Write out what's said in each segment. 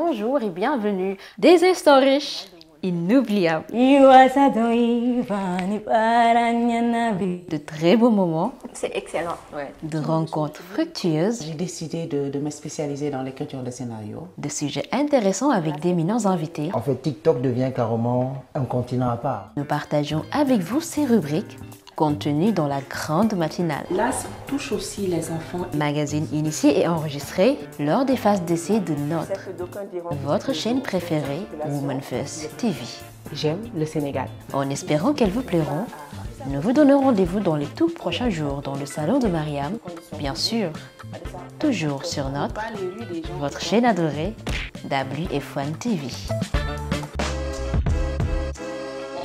bonjour et bienvenue. Des instants riches, inoubliables. De très beaux moments. C'est excellent. Ouais. De rencontres fructueuses. J'ai décidé de me spécialiser dans l'écriture de scénarios. De sujets intéressants avec d'éminents invités. En fait, TikTok devient carrément un continent à part. Nous partageons avec vous ces rubriques contenues dans la grande matinale. Là, ça touche aussi les enfants. Magazine initié et enregistré lors des phases d'essai de votre chaîne préférée, Women First TV. J'aime le Sénégal. En espérant qu'elles vous plairont, nous vous donnons rendez-vous dans les tout prochains jours dans le salon de Mariam, bien sûr, toujours sur votre chaîne adorée, WF1 TV.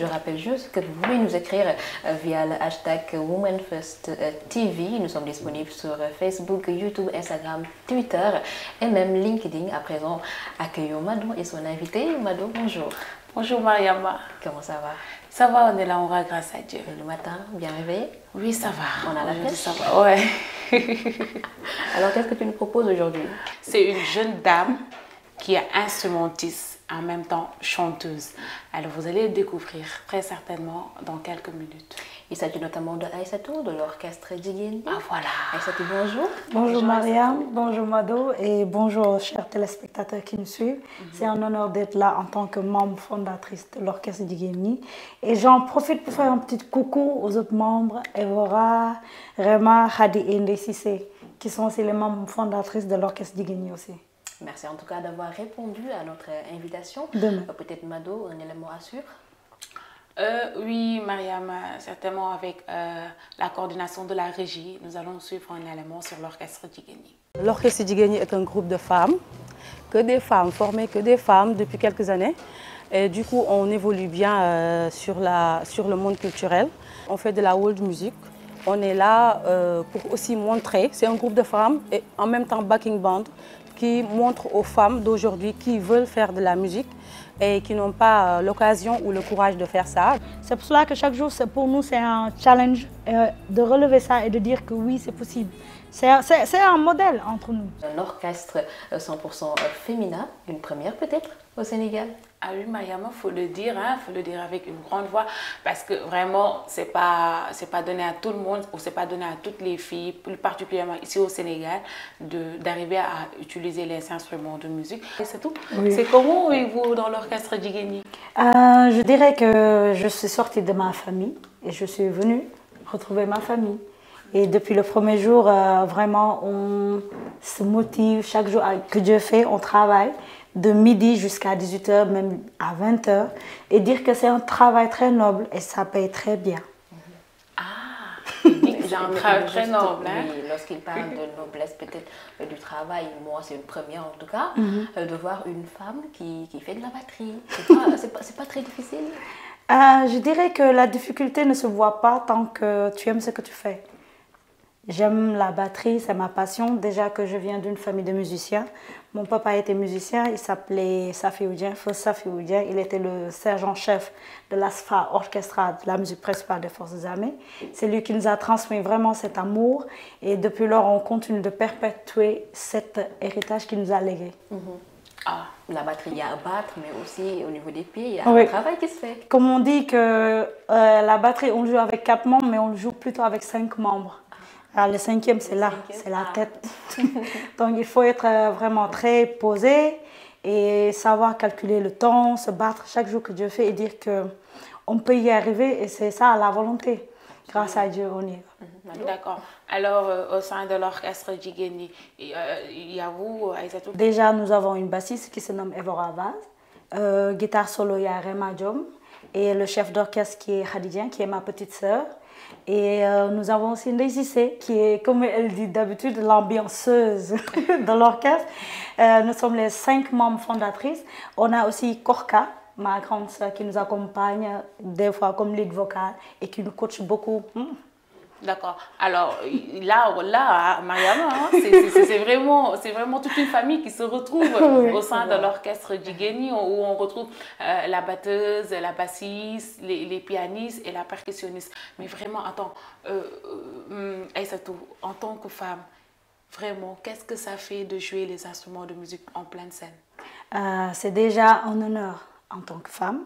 Je rappelle juste que vous pouvez nous écrire via le hashtag Women First TV. Nous sommes disponibles sur Facebook, YouTube, Instagram, Twitter et même LinkedIn. À présent, accueillons Mado et son invité. Mado, bonjour. Bonjour Mariama. Comment ça va? Ça va, on est là, on va grâce à Dieu. Et le matin, bien réveillé? Oui, ça va. On a la pêche? Ça va, ouais. Alors, qu'est-ce que tu nous proposes aujourd'hui? C'est une jeune dame qui est instrumentiste, en même temps chanteuse. Alors, vous allez le découvrir très certainement dans quelques minutes. Il s'agit notamment de Aïssatou, de l'orchestre Jigéen. Ah, voilà. Aïssatou, bonjour. Bonjour Mariam, bonjour Mado et bonjour aux chers téléspectateurs qui nous suivent. C'est un honneur d'être là en tant que membre fondatrice de l'orchestre Jigéen. Et j'en profite pour faire un petit coucou aux autres membres, Evora, Rema, Khadi et Ndé Cissé, qui sont aussi les membres fondatrices de l'orchestre Jigéen aussi. Merci en tout cas d'avoir répondu à notre invitation. Peut-être Mado, un élément à suivre? Oui, Mariam, certainement avec la coordination de la régie, nous allons suivre un élément sur l'orchestre Jigéen. L'orchestre Jigéen est un groupe de femmes, formées que des femmes depuis quelques années. Et du coup, on évolue bien sur le monde culturel. On fait de la world music. On est là pour aussi montrer, c'est un groupe de femmes et en même temps backing band qui montre aux femmes d'aujourd'hui qui veulent faire de la musique et qui n'ont pas l'occasion ou le courage de faire ça. C'est pour cela que chaque jour, pour nous, c'est un challenge de relever ça et de dire que oui, c'est possible. C'est un modèle entre nous. Un orchestre 100% féminin, une première peut-être au Sénégal? Ah oui, Mariam, il faut le dire avec une grande voix, parce que vraiment, c'est pas donné à tout le monde, ou c'est pas donné à toutes les filles, plus particulièrement ici au Sénégal, d'arriver à utiliser les instruments de musique. Et c'est tout. Oui. C'est comment vous dans l'orchestre Jigéen? Je dirais que je suis sortie de ma famille et je suis venue retrouver ma famille. Et depuis le premier jour, vraiment, on se motive chaque jour que Dieu fait, on travaille de midi jusqu'à 18h, même à 20h, et dire que c'est un travail très noble et ça paye très bien. Ah, il dit que c'est un travail très noble. Hein? Oui, lorsqu'il parle de noblesse, peut-être du travail, moi c'est une première en tout cas, de voir une femme qui fait de la batterie. C'est pas très difficile? Je dirais que la difficulté ne se voit pas tant que tu aimes ce que tu fais. J'aime la batterie, c'est ma passion. Déjà que je viens d'une famille de musiciens. Mon papa était musicien, il s'appelait Safi Oudien, Safi Oudien. Il était le sergent-chef de l'ASFA Orchestra, de la musique principale des Forces armées. C'est lui qui nous a transmis vraiment cet amour. Et depuis lors, on continue de perpétuer cet héritage qu'il nous a légué. Ah, la batterie, il y a à battre, mais aussi au niveau des pieds, il y a un travail qui se fait. Comme on dit que la batterie, on joue avec 4 membres, mais on joue plutôt avec 5 membres. Alors, le 5e, c'est là, c'est la tête. Donc, il faut être vraiment très posé et savoir calculer le temps, se battre chaque jour que Dieu fait et dire qu'on peut y arriver. Et c'est ça, la volonté. Grâce à Dieu, on y va. D'accord. Alors, au sein de l'orchestre Jigéen, il y a vous, Aïssatou? Déjà, nous avons une bassiste qui se nomme Evora Vaz. Guitare solo, il y a Rema Diom. Et le chef d'orchestre qui est Khadidien, qui est ma petite sœur. Et nous avons aussi Ndé Cissé, qui est, comme elle dit d'habitude, l'ambianceuse de l'orchestre. Nous sommes les 5 membres fondatrices. On a aussi Korka, ma grande sœur, qui nous accompagne des fois comme lead vocal et qui nous coach beaucoup. D'accord. Alors là, Mariam, hein, c'est vraiment toute une famille qui se retrouve au sein de l'orchestre Jigéen, où on retrouve la batteuse, la bassiste, les pianistes et la percussionniste. Mais vraiment, attends, Aïssatou, en tant que femme, vraiment, qu'est-ce que ça fait de jouer les instruments de musique en pleine scène? C'est déjà un honneur en tant que femme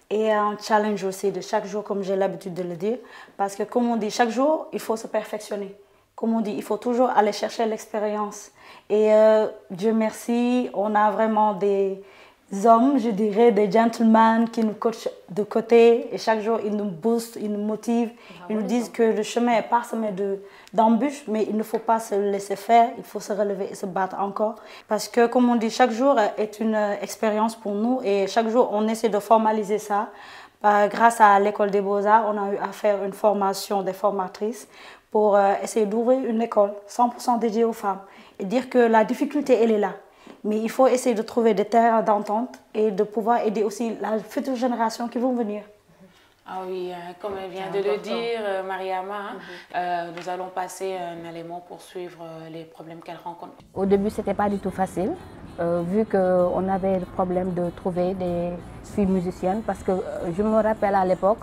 et un challenge aussi de chaque jour, comme j'ai l'habitude de le dire. Parce que comme on dit, chaque jour, il faut se perfectionner. Comme on dit, il faut toujours aller chercher l'expérience. Et Dieu merci, on a vraiment des hommes, je dirais, des gentlemen qui nous coachent de côté. Et chaque jour, ils nous boostent, ils nous motivent. Ils nous disent que le chemin est parsemé d'embûches, mais il ne faut pas se laisser faire. Il faut se relever et se battre encore. Parce que, comme on dit, chaque jour est une expérience pour nous. Et chaque jour, on essaie de formaliser ça. Grâce à l'École des Beaux-Arts, on a eu à faire une formation des formatrices pour essayer d'ouvrir une école 100% dédiée aux femmes. Et dire que la difficulté, elle est là. Mais il faut essayer de trouver des terrains d'entente et de pouvoir aider aussi la future génération qui vont venir. Ah oui, comme elle vient de le dire, Mariama, nous allons passer un élément pour suivre les problèmes qu'elle rencontre. Au début, ce n'était pas du tout facile, vu qu'on avait le problème de trouver des filles musiciennes, parce que je me rappelle à l'époque,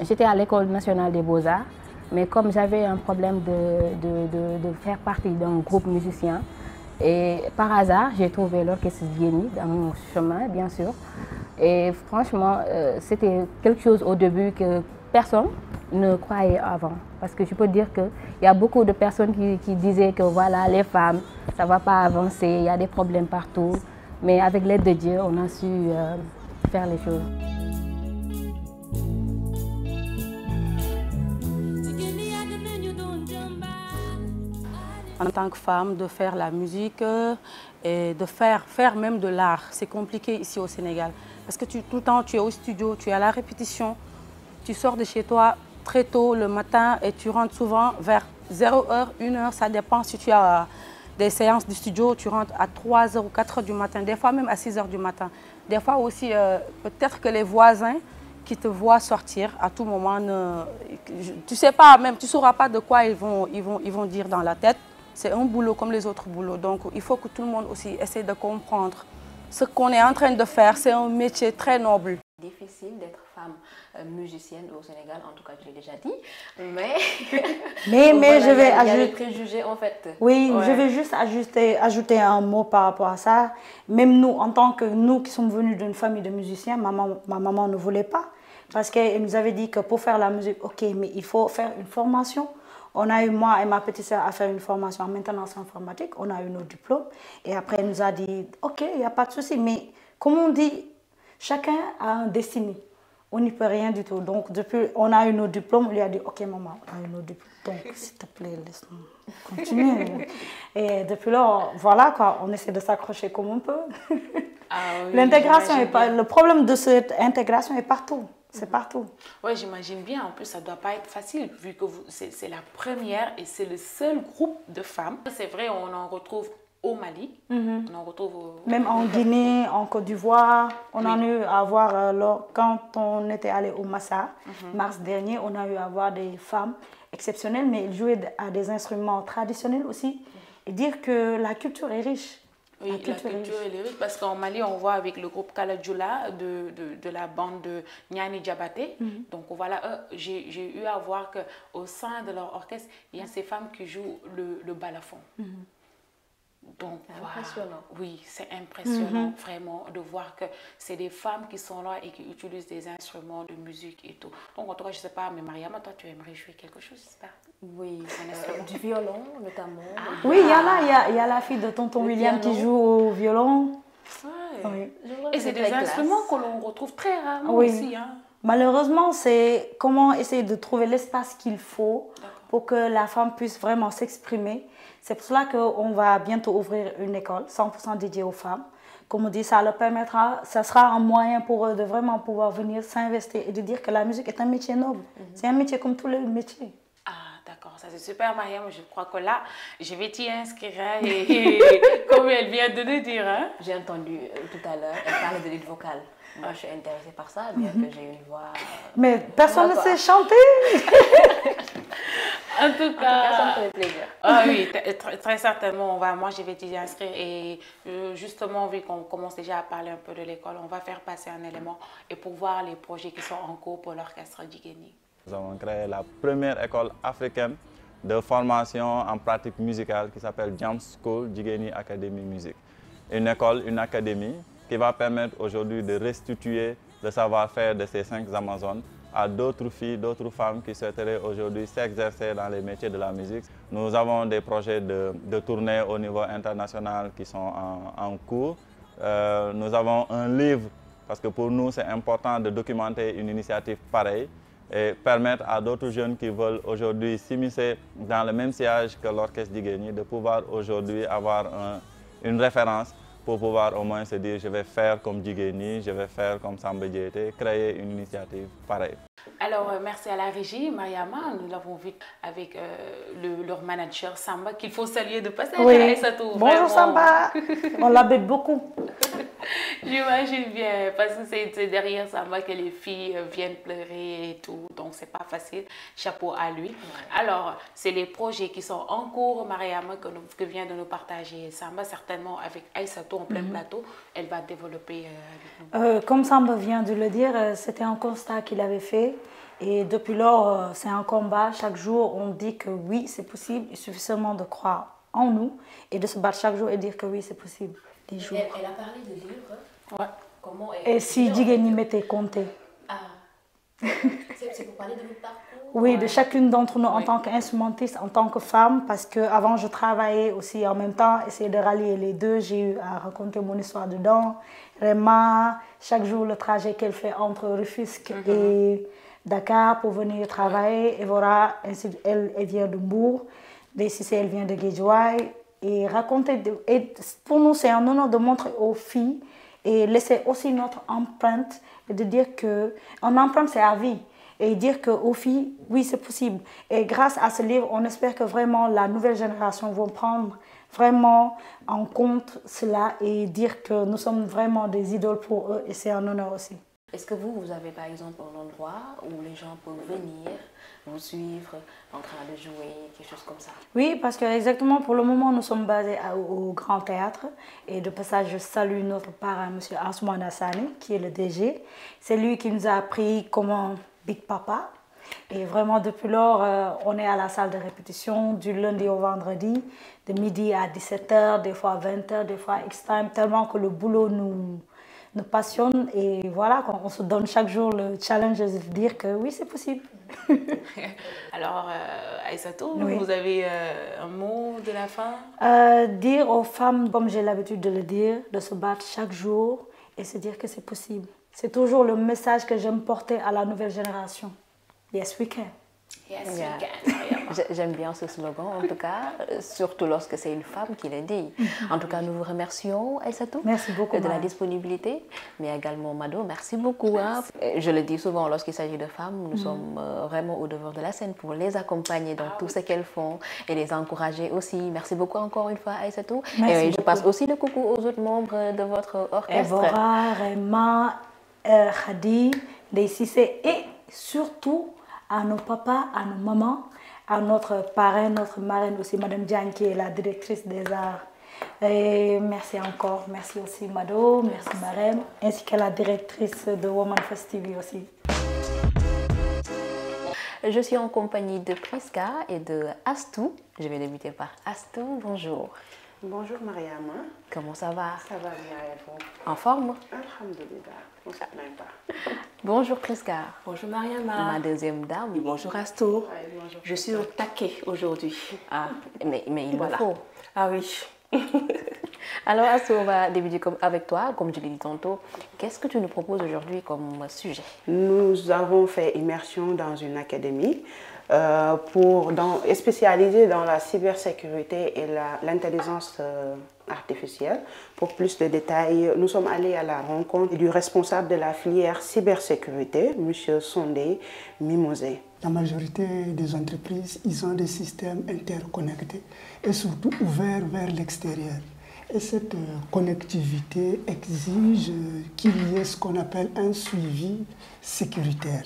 j'étais à l'École nationale des Beaux-Arts, mais comme j'avais un problème de faire partie d'un groupe musicien, et par hasard, j'ai trouvé l'orchestre Zigeni dans mon chemin, bien sûr. Et franchement, c'était quelque chose au début que personne ne croyait avant. Parce que je peux dire qu'il y a beaucoup de personnes qui disaient que voilà, les femmes, ça ne va pas avancer, il y a des problèmes partout. Mais avec l'aide de Dieu, on a su faire les choses. En tant que femme, de faire la musique et de faire même de l'art. C'est compliqué ici au Sénégal. Parce que tout le temps, tu es au studio, tu es à la répétition, tu sors de chez toi très tôt le matin et tu rentres souvent vers 0h, 1h, ça dépend si tu as des séances du studio, tu rentres à 3h ou 4h du matin, des fois même à 6h du matin. Des fois aussi, peut-être que les voisins qui te voient sortir à tout moment, tu sais pas même, tu ne sauras pas de quoi ils vont dire dans la tête. C'est un boulot comme les autres boulots, donc il faut que tout le monde aussi essaie de comprendre ce qu'on est en train de faire. C'est un métier très noble. Difficile d'être femme musicienne au Sénégal, en tout cas je l'ai déjà dit, mais voilà, je vais ajouter... Il y a des préjugés en fait. Oui, ouais. Je vais juste ajouter un mot par rapport à ça. Même nous, en tant que nous qui sommes venus d'une famille de musiciens, ma maman ne voulait pas, parce qu'elle nous avait dit que pour faire la musique, ok, mais il faut faire une formation. On a eu, moi et ma petite sœur, à faire une formation en maintenance informatique. On a eu nos diplômes. Et après, elle nous a dit, OK, il n'y a pas de souci. Mais comme on dit, chacun a un destin. On n'y peut rien du tout. Donc, depuis on a eu nos diplômes, on lui a dit, OK, maman, on a eu nos diplômes. Donc, s'il te plaît, laisse-nous continuer. Et depuis là, voilà, quoi, on essaie de s'accrocher comme on peut. Ah, oui, l'intégration est pas... Le problème de cette intégration est partout. C'est partout. Oui, j'imagine bien. En plus, ça ne doit pas être facile vu que c'est la première et c'est le seul groupe de femmes. C'est vrai, on en retrouve au Mali, on en retrouve même en Guinée, en Côte d'Ivoire. On a eu à voir, quand on était allé au Massa, mars dernier, on a eu à voir des femmes exceptionnelles, mais elles jouaient à des instruments traditionnels aussi. Et dire que la culture est riche. Oui, la culture est riche parce qu'en Mali, on voit avec le groupe Kaladjoula de la bande de Nyani Diabaté. Donc voilà, j'ai eu à voir qu'au sein de leur orchestre, il y a ces femmes qui jouent le balafon. Donc, impressionnant. Oui, c'est impressionnant vraiment de voir que c'est des femmes qui sont là et qui utilisent des instruments de musique et tout. Donc en tout cas, je ne sais pas, mais Mariama, toi, tu aimerais jouer quelque chose, j'espère? Oui, du violon notamment. Oui, il y a la fille de tonton William qui joue au violon. Ouais. Oui. Et c'est des instruments que l'on retrouve très rarement aussi. Hein. Malheureusement, c'est comment essayer de trouver l'espace qu'il faut pour que la femme puisse vraiment s'exprimer. C'est pour cela qu'on va bientôt ouvrir une école 100% dédiée aux femmes. Comme on dit, ça leur permettra, ça sera un moyen pour eux de vraiment pouvoir venir s'investir et de dire que la musique est un métier noble. C'est un métier comme tous les métiers. Ah, d'accord, ça c'est super, Mariam. Je crois que là, je vais t'y inscrire. Et comme elle vient de le dire. Hein? J'ai entendu tout à l'heure, elle parlait de lead vocale. Moi, je suis intéressée par ça, bien que j'ai une voix... Mais personne ne sait chanter. En tout cas, ça me fait plaisir. Ah oui, très certainement. Moi, je vais t'y inscrire. Et justement, vu qu'on commence déjà à parler un peu de l'école, on va faire passer un élément et pour voir les projets qui sont en cours pour l'orchestre Djigeni. Nous avons créé la première école africaine de formation en pratique musicale qui s'appelle Jam School Djigeni Academy Music. une école, une académie qui va permettre aujourd'hui de restituer le savoir-faire de ces 5 Amazones à d'autres filles, d'autres femmes qui souhaiteraient aujourd'hui s'exercer dans les métiers de la musique. Nous avons des projets de tournée au niveau international qui sont en cours. Nous avons un livre, parce que pour nous c'est important de documenter une initiative pareille et permettre à d'autres jeunes qui veulent aujourd'hui s'immiscer dans le même sillage que l'orchestre Jigéen de pouvoir aujourd'hui avoir une référence pour pouvoir au moins se dire je vais faire comme Jigéen, je vais faire comme Samba Diété, créer une initiative pareille. Alors, merci à la régie, Mariama. Nous l'avons vu avec leur manager Samba, qu'il faut saluer de passage. Oui. Bonjour vraiment. Samba, on l'habite beaucoup. J'imagine bien, parce que c'est derrière Samba que les filles viennent pleurer et tout, donc c'est pas facile. Chapeau à lui. Ouais. Alors, c'est les projets qui sont en cours, Mariama, que vient de nous partager Samba, certainement avec Aïssatou en plein plateau, elle va développer avec nous. Comme Samba vient de le dire, c'était un constat qu'il avait fait. Et depuis lors, c'est un combat. Chaque jour, on dit que oui, c'est possible. Il suffit seulement de croire en nous et de se battre chaque jour et dire que oui, c'est possible. Elle a parlé de livres. Ouais. Comment et si Jigéen m'était compté. Ah, c'est pour parler de notre parcours. Oui, de chacune d'entre nous en tant qu'instrumentiste, en tant que femme, parce qu'avant, je travaillais aussi en même temps, essayer de rallier les deux. J'ai eu à raconter mon histoire dedans. Réma, chaque jour, le trajet qu'elle fait entre Rufisque et Dakar pour venir travailler. Evora, elle vient de Mbour. Cissé, elle vient de Guédiawaye. Et raconter. Et pour nous, c'est un honneur de montrer aux filles et laisser aussi notre empreinte et de dire qu'une empreinte, c'est à vie. Et dire qu'aux filles, oui, c'est possible. Et grâce à ce livre, on espère que vraiment la nouvelle génération va prendre vraiment en compte cela et dire que nous sommes vraiment des idoles pour eux et c'est un honneur aussi. Est-ce que vous avez par exemple un endroit où les gens peuvent venir vous suivre en train de jouer, quelque chose comme ça? Oui, parce que exactement pour le moment, nous sommes basés au Grand Théâtre. Et de passage, je salue notre parrain, M. Assoumane Hassani, qui est le DG. C'est lui qui nous a appris comment Big Papa. Et vraiment, depuis lors, on est à la salle de répétition du lundi au vendredi, de midi à 17h, des fois à 20h, des fois à X-Time, tellement que le boulot nous passionne. Et voilà, on se donne chaque jour le challenge de dire que oui, c'est possible. Alors, Aïssatou, oui. Vous avez un mot de la fin? Dire aux femmes, comme j'ai l'habitude de le dire, de se battre chaque jour et se dire que c'est possible. C'est toujours le message que j'aime porter à la nouvelle génération. Yes, we can. Yes, we can. J'aime bien ce slogan, en tout cas, surtout lorsque c'est une femme qui le dit. En tout cas, nous vous remercions, Aïssatou, merci beaucoup, de la disponibilité, mais également Mado, merci beaucoup. Hein. Je le dis souvent, lorsqu'il s'agit de femmes, nous sommes vraiment au devant de la scène pour les accompagner dans tout ce qu'elles font et les encourager aussi. Merci beaucoup encore une fois, Aïssatou. Et je passe aussi le coucou aux autres membres de votre orchestre. Evora, Réma, Khadi, Cissé et surtout à nos papas, à nos mamans, à notre parrain, notre marraine aussi, Madame Diagne, qui est la directrice des arts. Et merci encore, merci aussi Mado, merci Marraine, ainsi que la directrice de Woman First TV aussi. Je suis en compagnie de Priska et de Astou. Je vais débuter par Astou, bonjour. Bonjour Mariama. Comment ça va? Ça va bien et vous? En forme? Alhamdulillah, on ne se plaint pas. Bonjour Priska. Bonjour Mariama. Ma deuxième dame. Bonjour Astou. Ouais, bonjour. Je suis au taquet aujourd'hui. Ah, mais il le faut. Ah oui. Alors Astou, on va débuter avec toi, comme je l'ai dit tantôt. Qu'est-ce que tu nous proposes aujourd'hui comme sujet? Nous avons fait immersion dans une académie spécialisée dans la cybersécurité et l'intelligence artificielle. Pour plus de détails, nous sommes allés à la rencontre du responsable de la filière cybersécurité, M. Sondé Mimosé. La majorité des entreprises, ils ont des systèmes interconnectés et surtout ouverts vers l'extérieur. Et cette connectivité exige qu'il y ait ce qu'on appelle un suivi sécuritaire.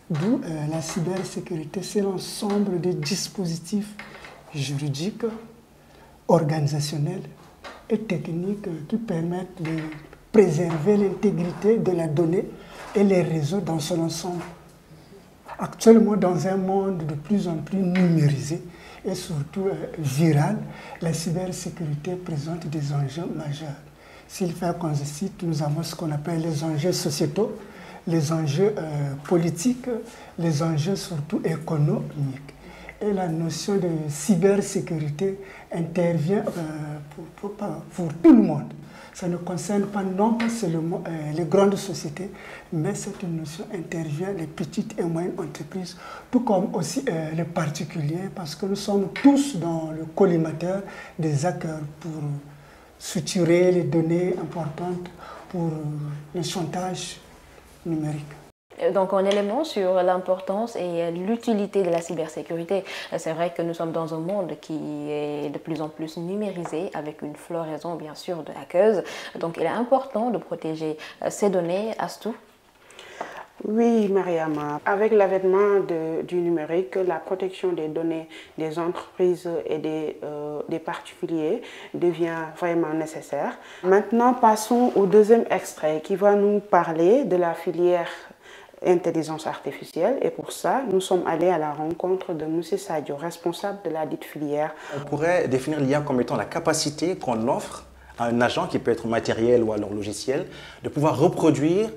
D'où la cybersécurité, c'est l'ensemble des dispositifs juridiques, organisationnels et techniques qui permettent de préserver l'intégrité de la donnée et les réseaux dans son ensemble. Actuellement, dans un monde de plus en plus numérisé et surtout viral, la cybersécurité présente des enjeux majeurs. S'il fait qu'on se cite, nous avons ce qu'on appelle les enjeux sociétaux, les enjeux politiques, les enjeux surtout économiques. Et la notion de cybersécurité intervient pour tout le monde. Ça ne concerne pas non pas seulement les grandes sociétés, mais cette notion intervient les petites et moyennes entreprises, tout comme aussi les particuliers, parce que nous sommes tous dans le collimateur des hackers pour suturer les données importantes pour le chantage numérique. Donc, un élément sur l'importance et l'utilité de la cybersécurité. C'est vrai que nous sommes dans un monde qui est de plus en plus numérisé, avec une floraison, bien sûr, de hackers. Donc, il est important de protéger ces données. Astou? Oui, Mariama. Avec l'avènement du numérique, la protection des données des entreprises et des particuliers devient vraiment nécessaire. Maintenant, passons au deuxième extrait qui va nous parler de la filière intelligence artificielle, et pour ça, nous sommes allés à la rencontre de M. Sadio, responsable de la dite filière. On pourrait définir l'IA comme étant la capacité qu'on offre à un agent, qui peut être matériel ou alors logiciel, de pouvoir reproduire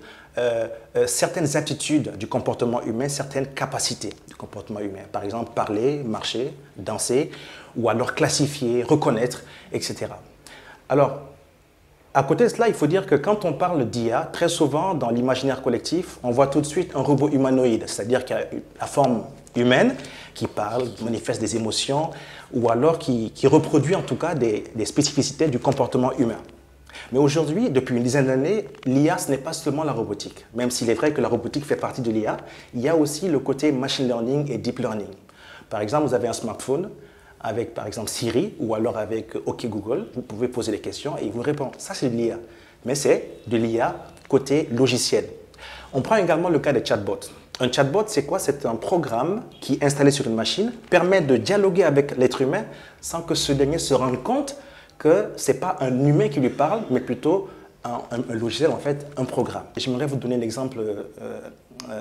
certaines aptitudes du comportement humain, certaines capacités du comportement humain. Par exemple, parler, marcher, danser, ou alors classifier, reconnaître, etc. Alors, à côté de cela, il faut dire que quand on parle d'IA, très souvent dans l'imaginaire collectif, on voit tout de suite un robot humanoïde, c'est-à-dire qui a la forme humaine, qui parle, qui manifeste des émotions, ou alors qui reproduit en tout cas des spécificités du comportement humain. Mais aujourd'hui, depuis une dizaine d'années, l'IA, ce n'est pas seulement la robotique. Même s'il est vrai que la robotique fait partie de l'IA, il y a aussi le côté machine learning et deep learning. Par exemple, vous avez un smartphone avec par exemple Siri ou alors avec OK Google, vous pouvez poser des questions et il vous répond. Ça, c'est de l'IA. Mais c'est de l'IA côté logiciel. On prend également le cas des chatbots. Un chatbot, c'est quoi? C'est un programme qui, installé sur une machine, permet de dialoguer avec l'être humain sans que ce dernier se rende compte que ce n'est pas un humain qui lui parle, mais plutôt un logiciel, en fait, un programme. J'aimerais vous donner l'exemple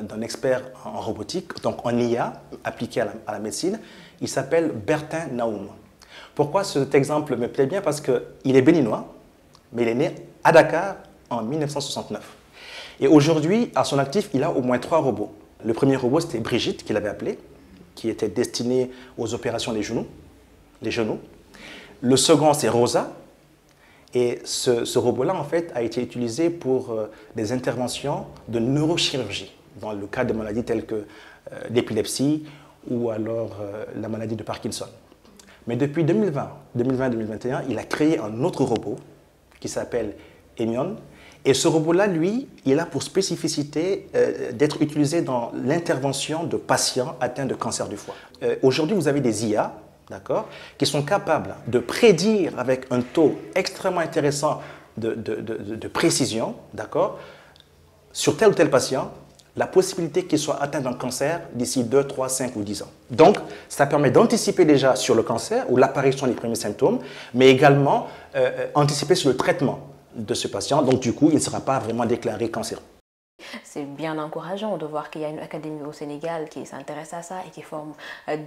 d'un expert en robotique, donc en IA, appliqué à la médecine. Il s'appelle Bertin Naoum. Pourquoi cet exemple me plaît bien? Parce qu'il est béninois, mais il est né à Dakar en 1969. Et aujourd'hui, à son actif, il a au moins 3 robots. Le premier robot, c'était Brigitte, qu'il avait appelé, qui était destiné aux opérations des genoux. Le second, c'est Rosa. Et ce robot-là, en fait, a été utilisé pour des interventions de neurochirurgie, dans le cas de maladies telles que l'épilepsie ou alors la maladie de Parkinson. Mais depuis 2020-2021, il a créé un autre robot qui s'appelle Emion. Et ce robot-là, lui, il a pour spécificité d'être utilisé dans l'intervention de patients atteints de cancer du foie. Aujourd'hui, vous avez des IA, d'accord, qui sont capables de prédire avec un taux extrêmement intéressant de précision, d'accord, sur tel ou tel patient, la possibilité qu'il soit atteint d'un cancer d'ici 2, 3, 5 ou 10 ans. Donc, ça permet d'anticiper déjà sur le cancer ou l'apparition des premiers symptômes, mais également anticiper sur le traitement de ce patient. Donc, du coup, il ne sera pas vraiment déclaré cancéreux. C'est bien encourageant de voir qu'il y a une académie au Sénégal qui s'intéresse à ça et qui forme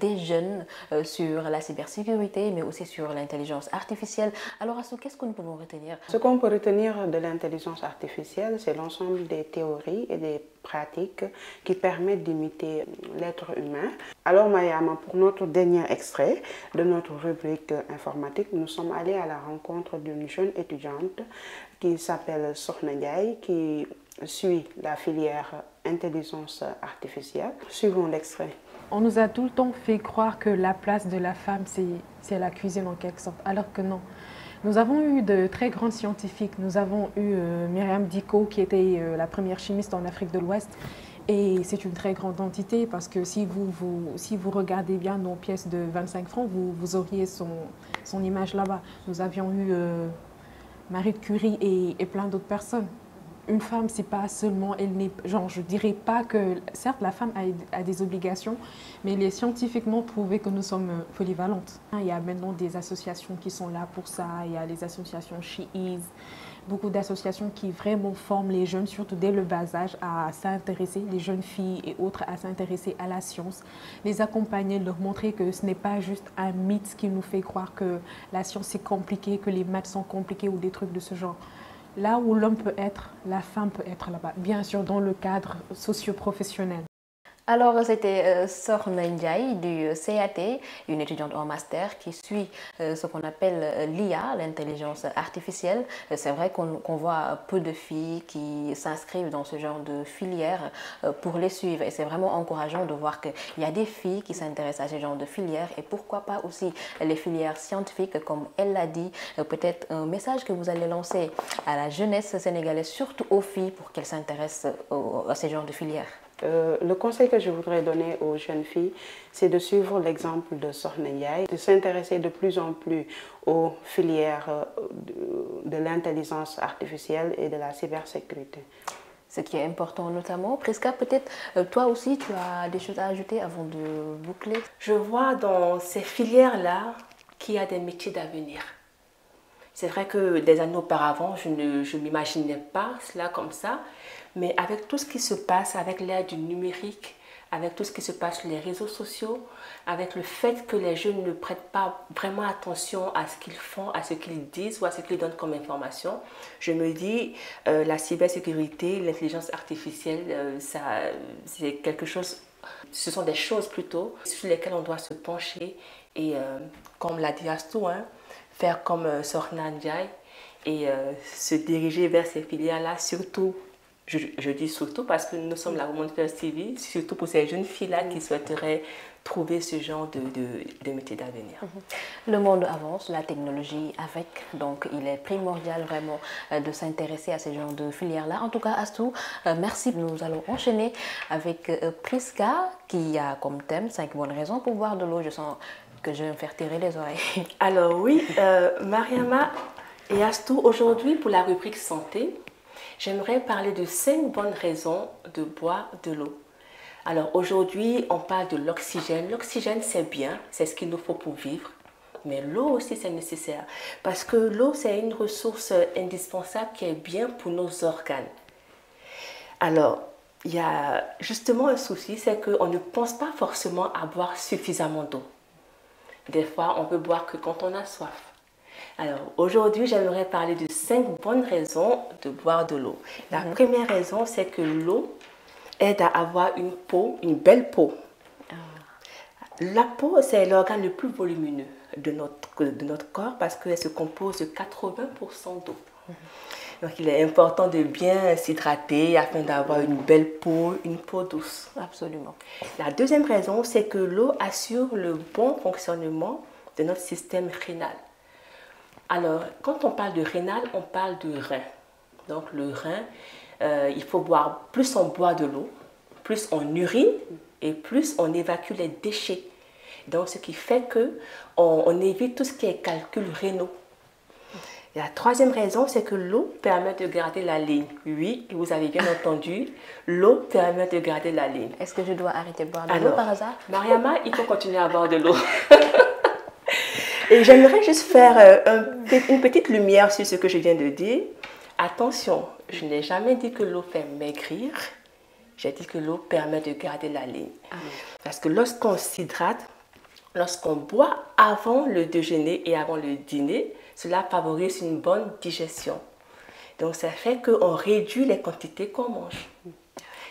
des jeunes sur la cybersécurité, mais aussi sur l'intelligence artificielle. Alors, Astou, qu'est-ce que nous pouvons retenir? Ce qu'on peut retenir de l'intelligence artificielle, c'est l'ensemble des théories et des pratiques qui permettent d'imiter l'être humain. Alors, Mariama, pour notre dernier extrait de notre rubrique informatique, nous sommes allés à la rencontre d'une jeune étudiante qui s'appelle Sokhna Ndiaye, qui suit la filière intelligence artificielle. Suivons l'extrait. On nous a tout le temps fait croire que la place de la femme, c'est la cuisine en quelque sorte, alors que non. Nous avons eu de très grands scientifiques. Nous avons eu Myriam Dicko, qui était la première chimiste en Afrique de l'Ouest. Et c'est une très grande entité parce que si vous regardez bien nos pièces de 25 francs, vous auriez son image là-bas. Nous avions eu Marie Curie et plein d'autres personnes. Une femme, c'est pas seulement, je dirais pas que, certes la femme a des obligations, mais il est scientifiquement prouvé que nous sommes polyvalentes. Il y a maintenant des associations qui sont là pour ça, il y a les associations She-Is, beaucoup d'associations qui vraiment forment les jeunes, surtout dès le bas âge, à s'intéresser, les jeunes filles et autres, à s'intéresser à la science, les accompagner, leur montrer que ce n'est pas juste un mythe qui nous fait croire que la science est compliquée, que les maths sont compliquées ou des trucs de ce genre. là où l'homme peut être, la femme peut être là-bas, bien sûr dans le cadre socio-professionnel. Alors, c'était Sorna Ndiaye du CAT, une étudiante en master qui suit ce qu'on appelle l'IA, l'intelligence artificielle. C'est vrai qu'on voit peu de filles qui s'inscrivent dans ce genre de filière pour les suivre. Et c'est vraiment encourageant de voir qu'il y a des filles qui s'intéressent à ce genre de filière et pourquoi pas aussi les filières scientifiques, comme elle l'a dit. Peut-être un message que vous allez lancer à la jeunesse sénégalaise, surtout aux filles, pour qu'elles s'intéressent à ce genre de filière. Le conseil que je voudrais donner aux jeunes filles, c'est de suivre l'exemple de Sorna Ndiaye, de s'intéresser de plus en plus aux filières de l'intelligence artificielle et de la cybersécurité. Ce qui est important notamment. Prisca, peut-être toi aussi tu as des choses à ajouter avant de boucler. Je vois dans ces filières-là qu'il y a des métiers d'avenir. C'est vrai que des années auparavant, je ne m'imaginais pas cela comme ça. Mais avec tout ce qui se passe, avec l'ère du numérique, avec tout ce qui se passe sur les réseaux sociaux, avec le fait que les jeunes ne prêtent pas vraiment attention à ce qu'ils font, à ce qu'ils disent ou à ce qu'ils donnent comme information, je me dis la cybersécurité, l'intelligence artificielle, c'est quelque chose, ce sont des choses plutôt sur lesquelles on doit se pencher et comme l'a dit Astou, faire comme Sorna Ndiaye et se diriger vers ces filières-là, surtout. Je dis surtout parce que nous sommes la Women First TV, surtout pour ces jeunes filles-là qui souhaiteraient trouver ce genre de métier d'avenir. Le monde avance, la technologie avec, donc il est primordial vraiment de s'intéresser à ce genre de filières-là. En tout cas, Astou, merci. Nous allons enchaîner avec Prisca qui a comme thème 5 bonnes raisons pour boire de l'eau. Je sens que je vais me faire tirer les oreilles. Alors oui, Mariama et Astou, aujourd'hui pour la rubrique santé, j'aimerais parler de 5 bonnes raisons de boire de l'eau. Alors aujourd'hui, on parle de l'oxygène. L'oxygène, c'est bien, c'est ce qu'il nous faut pour vivre. Mais l'eau aussi, c'est nécessaire. Parce que l'eau, c'est une ressource indispensable qui est bien pour nos organes. Alors, il y a justement un souci, c'est qu'on ne pense pas forcément à boire suffisamment d'eau. Des fois, on peut boire que quand on a soif. Alors aujourd'hui, j'aimerais parler de 5 bonnes raisons de boire de l'eau. La première raison, c'est que l'eau aide à avoir une belle peau. La peau, c'est l'organe le plus volumineux de notre corps parce qu'elle se compose de 80% d'eau. Donc il est important de bien s'hydrater afin d'avoir une belle peau, une peau douce. Absolument. La deuxième raison, c'est que l'eau assure le bon fonctionnement de notre système rénal. Alors, quand on parle de rénal, on parle de rein. Donc, le rein, il faut boire, plus on boit de l'eau, plus on urine et plus on évacue les déchets. Donc, ce qui fait qu'on évite tout ce qui est calcul rénaux. Et la troisième raison, c'est que l'eau permet de garder la ligne. Oui, vous avez bien entendu, l'eau permet de garder la ligne. Est-ce que je dois arrêter de boire de l'eau par hasard? Mariama, il faut continuer à boire de l'eau. Et j'aimerais juste faire une petite lumière sur ce que je viens de dire. Attention, je n'ai jamais dit que l'eau fait maigrir. J'ai dit que l'eau permet de garder la ligne. Parce que lorsqu'on s'hydrate, lorsqu'on boit avant le déjeuner et avant le dîner, cela favorise une bonne digestion. Donc ça fait qu'on réduit les quantités qu'on mange.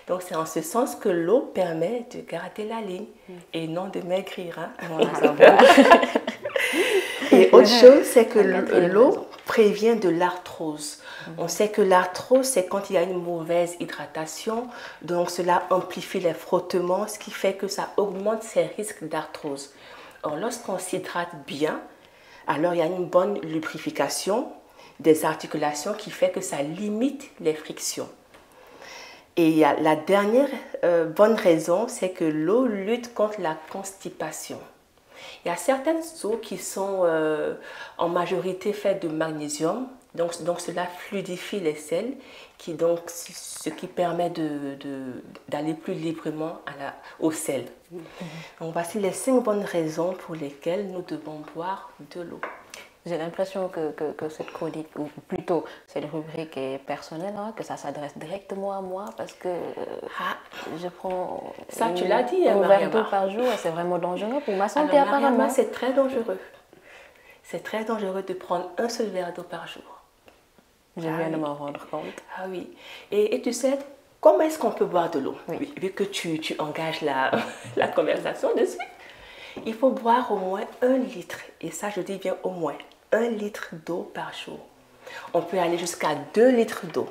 Donc c'est en ce sens que l'eau permet de garder la ligne et non de maigrir. Et autre chose, c'est que l'eau prévient de l'arthrose. On sait que l'arthrose, c'est quand il y a une mauvaise hydratation, donc cela amplifie les frottements, ce qui fait que ça augmente ces risques d'arthrose. Or, lorsqu'on s'hydrate bien, alors il y a une bonne lubrification des articulations qui fait que ça limite les frictions. Et la dernière bonne raison, c'est que l'eau lutte contre la constipation. Il y a certaines eaux qui sont en majorité faites de magnésium, donc cela fluidifie les selles, ce qui permet d'aller plus librement au sel. Donc voici les 5 bonnes raisons pour lesquelles nous devons boire de l'eau. J'ai l'impression que cette chronique, ou plutôt cette rubrique est personnelle, que ça s'adresse directement à moi parce que je prends ça, tu l'as dit, un verre d'eau par jour et c'est vraiment dangereux pour ma santé. Alors, apparemment. C'est très dangereux. C'est très dangereux de prendre un seul verre d'eau par jour. Je viens de m'en rendre compte. Ah oui. Et tu sais, comment est-ce qu'on peut boire de l'eau? Vu que tu engages la conversation dessus, il faut boire au moins 1 litre. Et ça, je dis bien au moins 1 litre d'eau par jour. On peut aller jusqu'à 2 litres d'eau.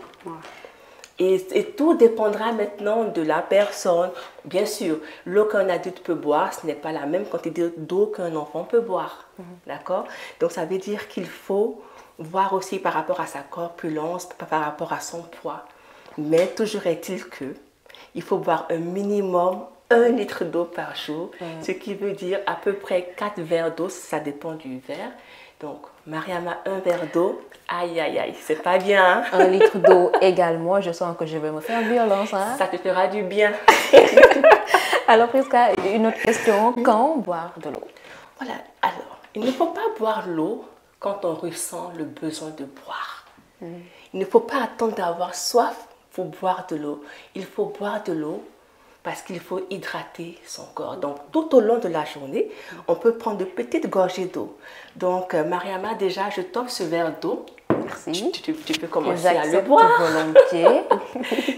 Et tout dépendra maintenant de la personne. Bien sûr, l'eau qu'un adulte peut boire, ce n'est pas la même quantité d'eau qu'un enfant peut boire. D'accord? Donc, ça veut dire qu'il faut voir aussi par rapport à sa corpulence, par rapport à son poids. Mais toujours est-il que il faut boire un minimum 1 litre d'eau par jour, ce qui veut dire à peu près 4 verres d'eau, ça dépend du verre. Donc, Mariama, 1 verre d'eau, aïe, aïe, aïe, c'est pas bien. Hein? 1 litre d'eau également, je sens que je vais me faire violence. Hein? Ça te fera du bien. Alors, Prisca, une autre question, quand boire de l'eau? Voilà, alors, il ne faut pas boire l'eau quand on ressent le besoin de boire. Il ne faut pas attendre d'avoir soif pour boire de l'eau. Il faut boire de l'eau parce qu'il faut hydrater son corps. Donc, tout au long de la journée, on peut prendre de petites gorgées d'eau. Donc, Mariama, déjà, je t'offre ce verre d'eau. Merci. Tu peux commencer à le boire. Volontiers.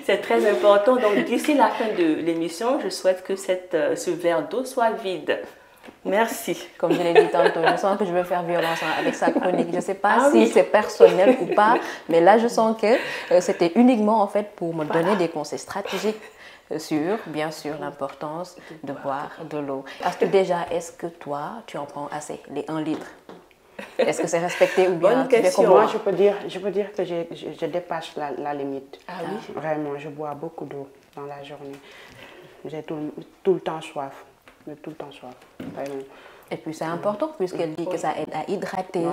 C'est très important. Donc, d'ici la fin de l'émission, je souhaite que ce verre d'eau soit vide. Merci. Comme je l'ai dit tantôt, je sens que je vais faire violence avec sa chronique. Je ne sais pas si c'est personnel ou pas, mais là, je sens que c'était uniquement en fait pour me donner des conseils stratégiques sur, bien sûr, l'importance de boire de l'eau. Déjà, est-ce que toi, tu en prends assez, les 1 litre? Est-ce que c'est respecté ou bien? Bonne question. Moi, je peux dire que je dépasse la limite. Ah oui? Vraiment, je bois beaucoup d'eau dans la journée. J'ai tout le temps soif. J'ai tout le temps soif. Vraiment. Et puis c'est important puisqu'elle dit que ça aide à hydrater,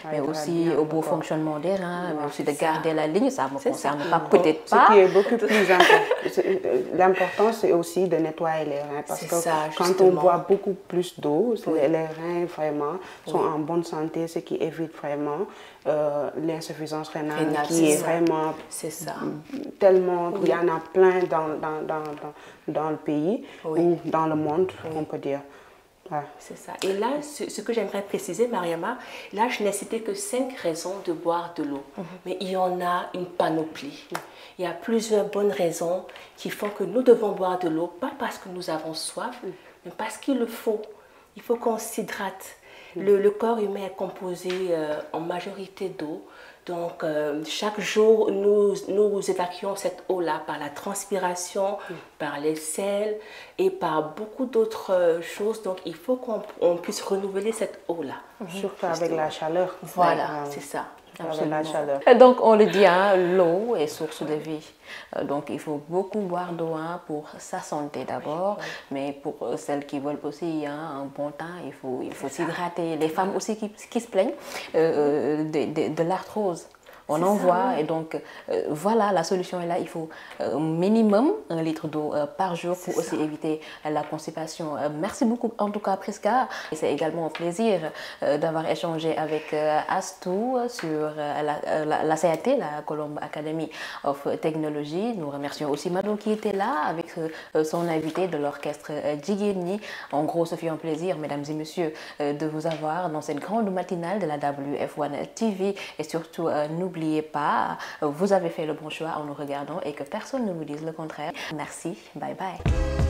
mais aussi au bon fonctionnement des reins, mais aussi de garder la ligne. Ça me concerne pas, peut-être pas. Ce qui est beaucoup plus important, l'important c'est aussi de nettoyer les reins parce que quand on boit beaucoup plus d'eau, les reins vraiment sont en bonne santé, ce qui évite vraiment l'insuffisance rénale qui est vraiment tellement, il y en a plein dans le pays ou dans le monde, on peut dire. C'est ça. Et là, ce que j'aimerais préciser, Mariama, là, je n'ai cité que 5 raisons de boire de l'eau. Mais il y en a une panoplie. Il y a plusieurs bonnes raisons qui font que nous devons boire de l'eau, pas parce que nous avons soif, mais parce qu'il le faut. Il faut qu'on s'hydrate. Le corps humain est composé en majorité d'eau. Donc, chaque jour, nous évacuons cette eau-là par la transpiration, par les selles et par beaucoup d'autres choses. Donc, il faut qu'on puisse renouveler cette eau-là. Surtout avec la chaleur. Voilà, c'est ça. Avec la chaleur. Et donc, on le dit, hein, l'eau est source de vie. Donc, il faut beaucoup boire d'eau pour sa santé d'abord, mais pour celles qui veulent aussi un bon temps, il faut s'hydrater. Les femmes aussi qui se plaignent de l'arthrose. On en voit et donc voilà, la solution est là. Il faut minimum 1 litre d'eau par jour pour aussi éviter la constipation. Merci beaucoup en tout cas Prisca. C'est également un plaisir d'avoir échangé avec Astou sur la CAT, la Colombe Academy of Technology. Nous remercions aussi Mado qui était là avec son invité de l'orchestre Jigeni. En gros, ce fut un plaisir, mesdames et messieurs, de vous avoir dans cette grande matinale de la WF1 TV et surtout n'oubliez pas, vous avez fait le bon choix en nous regardant et que personne ne vous dise le contraire. Merci, bye bye.